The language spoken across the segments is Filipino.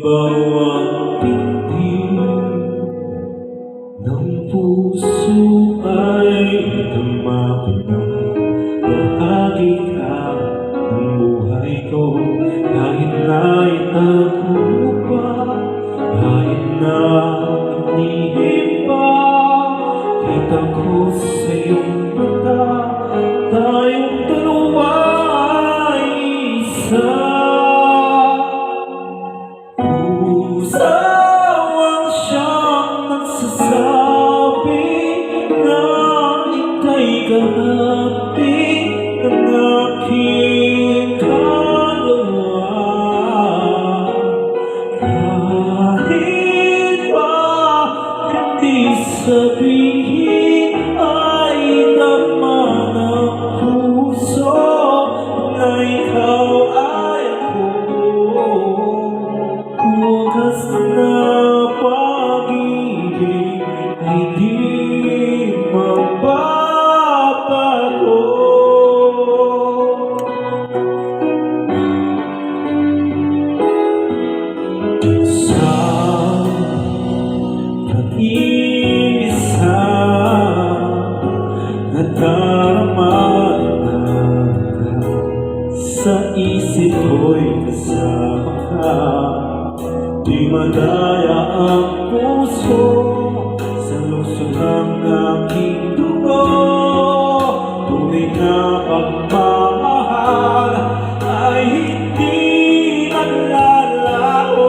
bawat titig ng puso ay tama ko na bahagi ka ng buhay ko. Kahit na itago pa, kahit na inihip pa, kita ko sa iyong mata, tayong dalawa ay isa. Pusawang siyang nagsasabi na ika'y kahati ng aking kaluluwa. Kahit pa hindi sabihin ay naman ang puso na ikaw ay ako. Wagas na pag-ibig ay di magbabago. Sa pag-iisa nadarama na sa isip ko'y kasama ka. Di madaya ang puso sa lukso ng aking dugo. Tunay na pagmamahal ay hindi naglalaho.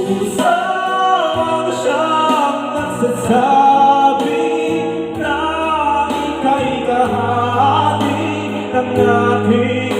Pusawang siyang nagsasabi na ika'y kahati ng aking